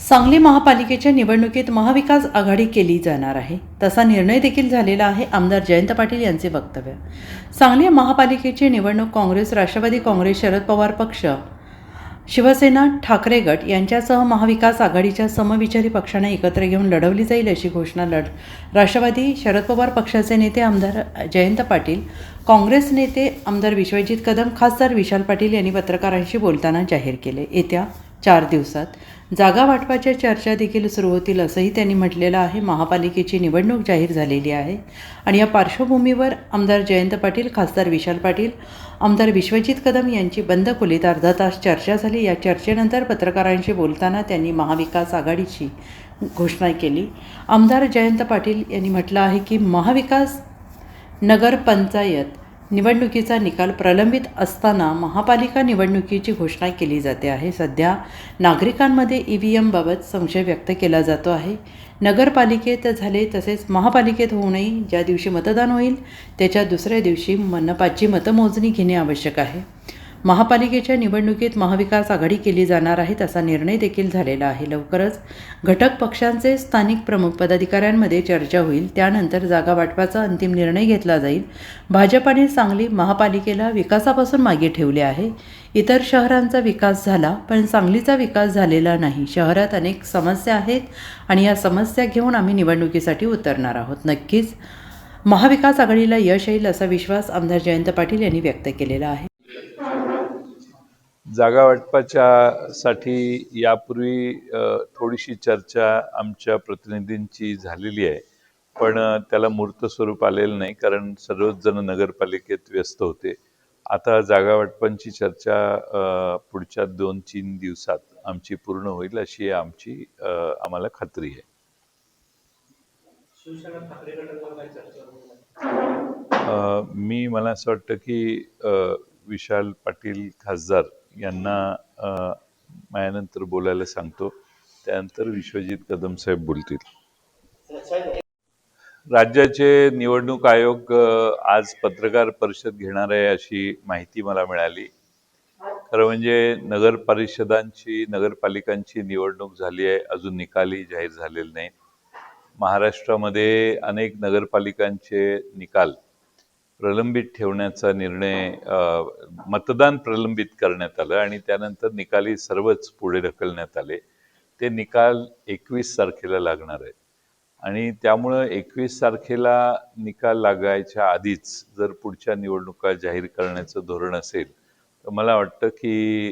सांगली महापालिकेच्या निवडणुकीत महाविकास आघाडी केली जाणार आहे, तसा निर्णय देखील झालेला आहे. आमदार जयंत पाटील यांचे वक्तव्य. सांगली महापालिकेची निवडणूक काँग्रेस, राष्ट्रवादी काँग्रेस, शरद पवार पक्ष, शिवसेना, ठाकरे गट यांच्यासह महाविकास आघाडीच्या समविचारी पक्षांना एकत्र घेऊन लढवली जाईल, अशी घोषणा राष्ट्रवादी शरद पवार पक्षाचे नेते आमदार जयंत पाटील, काँग्रेस नेते आमदार विश्वजित कदम, खासदार विशाल पाटील यांनी पत्रकारांशी बोलताना जाहीर केले. येत्या 4 दिवसात जागा वाटपाच्या चर्चा देखील सुरू होतील, असंही त्यांनी म्हटलेलं आहे. महापालिकेची निवडणूक जाहीर झालेली आहे आणि या पार्श्वभूमीवर आमदार जयंत पाटील, खासदार विशाल पाटील, आमदार विश्वजित कदम यांची बंद खोलीत अर्धा तास चर्चा झाली. या चर्चेनंतर पत्रकारांशी बोलताना त्यांनी महाविकास आघाडीची घोषणा केली. आमदार जयंत पाटील यांनी म्हटलं आहे की महाविकास नगरपंचायत निवडणुकीचा निकाल प्रलंबित असताना महापालिका निवडणुकीची घोषणा केली जाते आहे. सध्या नागरिकांमध्ये EVM बाबत संशय व्यक्त केला जातो आहे. नगरपालिकेत झाले तसेच महापालिकेत होऊनही ज्या दिवशी मतदान होईल त्याच्या दुसऱ्या दिवशी मनपाची मतमोजणी घेणे आवश्यक आहे. महापालिकेच्या निवडणुकीत महाविकास आघाडी केली जाणार आहे, तसा निर्णय देखील झालेला आहे. लवकरच घटक पक्षांचे स्थानिक प्रमुख पदाधिकाऱ्यांमध्ये चर्चा होईल. त्यानंतर जागा वाटपाचा अंतिम निर्णय घेतला जाईल. भाजपाने सांगली महापालिकेला विकासापासून मागे ठेवले आहे. इतर शहरांचा विकास झाला, पण सांगलीचा विकास झालेला नाही. शहरात अनेक समस्या आहेत आणि या समस्या घेऊन आम्ही निवडणुकीसाठी उतरणार आहोत. नक्कीच महाविकास आघाडीला यश येईल, असा विश्वास आमदार जयंत पाटील यांनी व्यक्त केलेला आहे. जागा वाटपाच्यासाठी यापूर्वी थोडीशी चर्चा आमच्या प्रतिनिधींची झालेली आहे, पण त्याला मूर्त स्वरूप आलेलं नाही, कारण सर्वच जण नगरपालिकेत व्यस्त होते. आता जागा वाटपांची चर्चा पुढच्या 2-3 दिवसात आमची पूर्ण होईल, अशी आमची आम्हाला खात्री आहे. मला असं वाटतं की विशाल पाटील खासदार यांना माझ्यानंतर बोलायला सांगतो, त्यानंतर विश्वजित कदम साहेब बोलतील. राज्याचे निवडणूक आयोग आज पत्रकार परिषद घेणार आहे, अशी माहिती मला मिळाली. खरं म्हणजे नगरपालिकांची निवडणूक झाली आहे, अजून निकालही जाहीर झालेले नाही. महाराष्ट्रामध्ये अनेक नगरपालिकांचे निकाल प्रलंबित ठेवण्याचा निर्णय, मतदान प्रलंबित करण्यात आलं आणि त्यानंतर निकाली सर्वच पुढे ढकलण्यात आले. ते निकाल 21 तारखेला लागणार आहेत आणि त्यामुळं 21 तारखेला निकाल लागायच्या आधीच जर पुढच्या निवडणुका जाहीर करण्याचं धोरण असेल, तर मला वाटतं की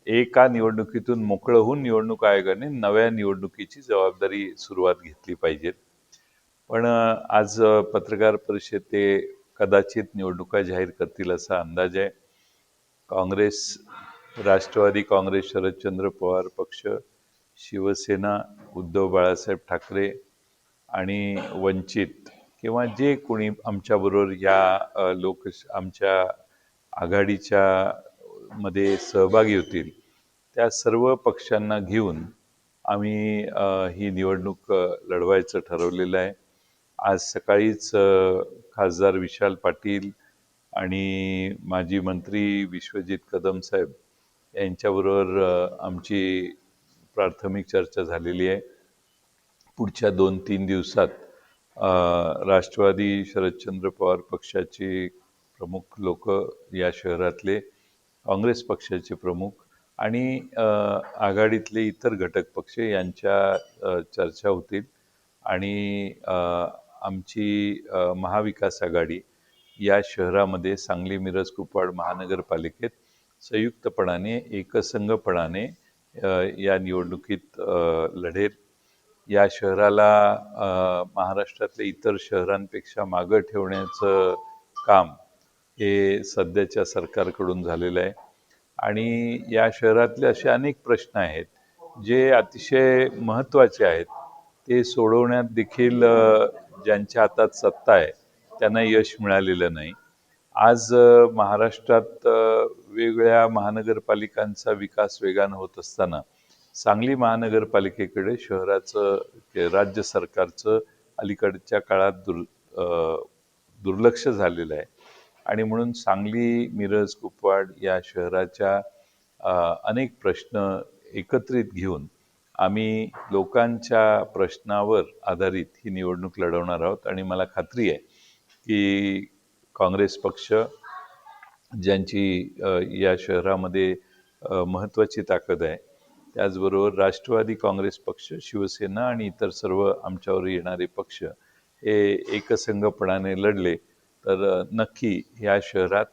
एका निवडणुकीतून मोकळं होऊन निवडणूक आयोगाने नव्या निवडणुकीची जबाबदारी सुरुवात घेतली पाहिजे. पण आज पत्रकार परिषद ते कदाचित निवडणुका जाहीर करतील असा अंदाज आहे. काँग्रेस, राष्ट्रवादी काँग्रेस, शरदचंद्र पवार पक्ष, शिवसेना, उद्धव बाळासाहेब ठाकरे आणि वंचित किंवा जे कोणी आमच्याबरोबर या आमच्या आघाडीच्या मध्ये सहभागी होतील, त्या सर्व पक्षांना घेऊन आम्ही ही निवडणूक लढवायचं ठरवलेलं आहे. आज सकाळीच खासदार विशाल पाटील आणि माजी मंत्री विश्वजित कदम साहेब यांच्याबरोबर आमची प्राथमिक चर्चा झालेली आहे. पुढच्या 2-3 दिवसात राष्ट्रवादी शरदचंद्र पवार पक्षाचे प्रमुख लोक, या शहरातले काँग्रेस पक्षाचे प्रमुख आणि आघाडीतले इतर घटक पक्ष यांच्या चर्चा होतील आणि आमची महाविकास आघाडी या शहरामध्ये सांगली, मिरज, कुपवाड महानगरपालिकेत संयुक्तपणाने, एकसंघपणाने या निवडणुकीत लढेल. या शहराला महाराष्ट्रातल्या इतर शहरांपेक्षा मागं ठेवण्याचं काम हे सध्याच्या सरकारकडून झालेलं आहे आणि या शहरातले असे अनेक प्रश्न आहेत जे अतिशय महत्त्वाचे आहेत. ते सोडवण्यात देखील ज्यांच्या हातात सत्ता आहे त्यांना यश मिळालेलं नाही. आज महाराष्ट्रात वेगवेगळ्या महानगरपालिकांचा विकास वेगानं होत असताना सांगली महानगरपालिकेकडे राज्य सरकारचं अलीकडच्या काळात दुर्लक्ष झालेलं आहे आणि म्हणून सांगली, मिरज, कुपवाड या शहराच्या अनेक प्रश्न एकत्रित घेऊन आम्ही लोकांच्या प्रश्नावर आधारित ही निवडणूक लढवणार आहोत आणि मला खात्री आहे की काँग्रेस पक्ष ज्यांची या शहरामध्ये महत्त्वाची ताकद आहे, त्याचबरोबर राष्ट्रवादी काँग्रेस पक्ष, शिवसेना आणि इतर सर्व आमच्यावर येणारे पक्ष हे एकसंघपणाने लढले तर नक्की या शहरात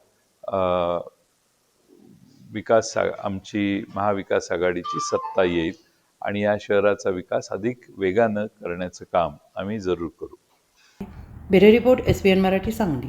आमची महाविकास आघाडीची सत्ता येईल आणि या शहराचा विकास अधिक वेगानं करण्याचं काम आम्ही जरूर करू. Bureau report SBN Marathi Sangli.